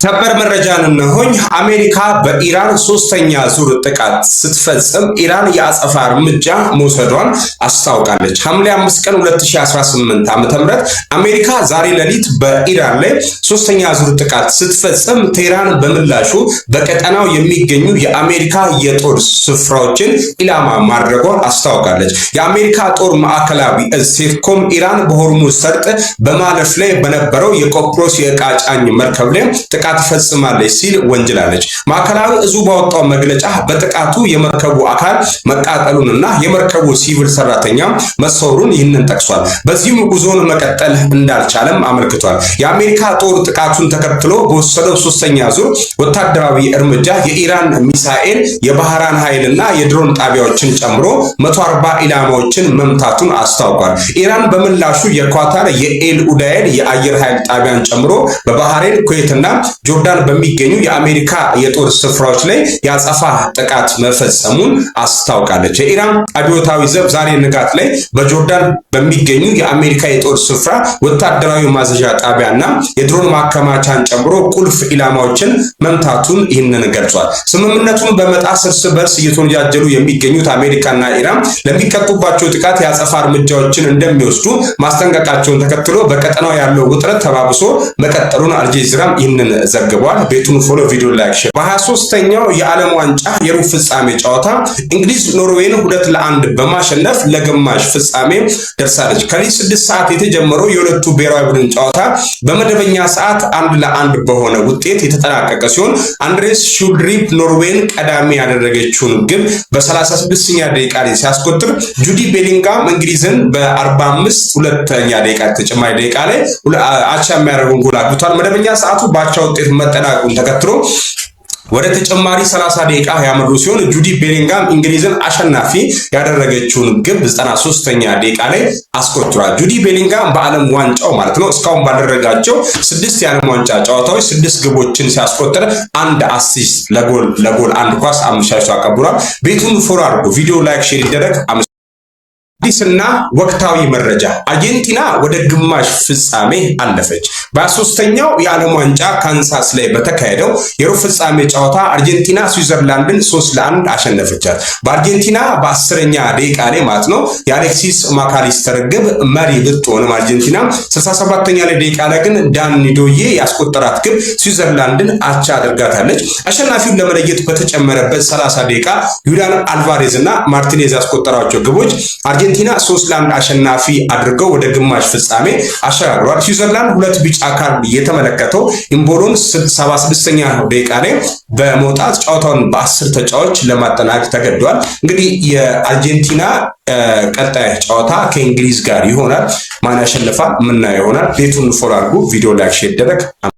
ሰበር መረጃን እነሆኝ። አሜሪካ በኢራን ሶስተኛ ዙር ጥቃት ስትፈጽም ኢራን የአጸፋ እርምጃ መውሰዷን አስታውቃለች። ሐምሌ 5 ቀን 2018 ዓ.ም አሜሪካ ዛሬ ሌሊት በኢራን ላይ ሶስተኛ ዙር ጥቃት ስትፈጽም ቴህራን በምላሹ በቀጠናው የሚገኙ የአሜሪካ የጦር ስፍራዎችን ኢላማ ማድረጓን አስታውቃለች። የአሜሪካ ጦር ማዕከላዊ እዝ ሴፍኮም ኢራን በሆርሙዝ ሰርጥ በማለፍ ላይ በነበረው የቆጵሮስ የዕቃ ጫኝ መርከብ ላይ ጥቃት ፈጽማለች ሲል ወንጅላለች። ማዕከላዊ እዙ ባወጣው መግለጫ በጥቃቱ የመርከቡ አካል መቃጠሉንና የመርከቡ ሲቪል ሰራተኛ መሰወሩን ይህንን ጠቅሷል። በዚህም ጉዞውን መቀጠል እንዳልቻለም አመልክቷል። የአሜሪካ ጦር ጥቃቱን ተከትሎ በወሰደው ሶስተኛ ዙር ወታደራዊ እርምጃ የኢራን ሚሳኤል የባህራን ኃይልና የድሮን ጣቢያዎችን ጨምሮ 140 ኢላማዎችን መምታቱን አስታውቋል። ኢራን በምላሹ የኳታር የኤል ኡዳይድ የአየር ኃይል ጣቢያን ጨምሮ በባህሬን፣ ኩዌትና ጆርዳን በሚገኙ የአሜሪካ የጦር ስፍራዎች ላይ የአጸፋ ጥቃት መፈጸሙን አስታውቃለች። የኢራን አብዮታዊ ዘብ ዛሬ ንጋት ላይ በጆርዳን በሚገኙ የአሜሪካ የጦር ስፍራ ወታደራዊ ማዘዣ ጣቢያና የድሮን ማከማቻን ጨምሮ ቁልፍ ኢላማዎችን መምታቱን ይህንን ገልጿል። ስምምነቱን በመጣስ እርስ በርስ እየተወነጃጀሉ የሚገኙት አሜሪካና ኢራን ለሚቀጡባቸው ጥቃት የአጸፋ እርምጃዎችን እንደሚወስዱ ማስጠንቀቃቸውን ተከትሎ በቀጠናው ያለው ውጥረት ተባብሶ መቀጠሉን አልጀዚራም ይህንን ዘግቧል። ቤቱን ፎሎ፣ ቪዲዮ ላይክ፣ ሼር። በ23ኛው የዓለም ዋንጫ የሩብ ፍጻሜ ጨዋታ እንግሊዝ ኖርዌይን 2-1 በማሸነፍ ለግማሽ ፍጻሜ ደርሳለች። ከሌሊት 6 ሰዓት የተጀመረው የሁለቱ ብሔራዊ ቡድን ጨዋታ በመደበኛ ሰዓት 1-1 በሆነ ውጤት የተጠናቀቀ ሲሆን አንድሬስ ሹልድሪፕ ኖርዌይን ቀዳሚ ያደረገችውን ግብ በ36ኛ ደቂቃ ላይ ሲያስቆጥር ጁዲ ቤሊንጋም እንግሊዝን በ45 ሁለተኛ ደቂቃ ተጨማሪ ደቂቃ ላይ አቻ የሚያደርገውን ጎል አግብቷል። መደበኛ ሰዓቱ ባቻ ውጤት መጠናቀቁን ተከትሎ ወደ ተጨማሪ 30 ደቂቃ ያመሩ ሲሆን ጁዲ ቤሊንጋም እንግሊዝን አሸናፊ ያደረገችውን ግብ 93ኛ ደቂቃ ላይ አስቆጥሯል። ጁዲ ቤሊንጋም በዓለም ዋንጫው ማለት ነው እስካሁን ባደረጋቸው 6 የዓለም ዋንጫ ጨዋታዎች 6 ግቦችን ሲያስቆጥር 1 አሲስት ለጎል 1 ኳስ አመቻችቶ አቀብሏል። ቤቱን ፎሎ አድርጉ፣ ቪዲዮ ላይክ፣ ሼር ይደረግ። አዲስና ወቅታዊ መረጃ። አርጀንቲና ወደ ግማሽ ፍጻሜ አለፈች። በ23ኛው የዓለም ዋንጫ ካንሳስ ላይ በተካሄደው የሩብ ፍጻሜ ጨዋታ አርጀንቲና ስዊዘርላንድን 3-1 አሸነፈቻት። በአርጀንቲና በ10ኛ ደቂቃ ላይ ማለት ነው የአሌክሲስ ማካሊስተር ግብ መሪ ብትሆንም አርጀንቲና 67ኛ ደቂቃ ላይ ግን ዳን ኒዶዬ ያስቆጠራት ግብ ስዊዘርላንድን አቻ አድርጋታለች። አሸናፊውን ለመለየት በተጨመረበት 30 ደቂቃ ዩሊያን አልቫሬዝ እና ማርቲኔዝ ያስቆጠራቸው ግቦች አርጀንቲና 3-1 አሸናፊ አድርገው ወደ ግማሽ ፍጻሜ አሸጋግሯል። ስዊዘርላንድ 2 ቢጫ ካርድ የተመለከተው ኢምቦሎን 76ኛ ደቂቃ ላይ በመውጣት ጨዋታውን በ10 ተጫዋቾች ለማጠናቀቅ ተገዷል። እንግዲህ የአርጀንቲና ቀጣይ ጨዋታ ከእንግሊዝ ጋር ይሆናል። ማን ያሸንፋል ምናየው ይሆናል። ቤቱን ፎሎ አድርጉ፣ ቪዲዮ ላይክ፣ ሼር ይደረግ።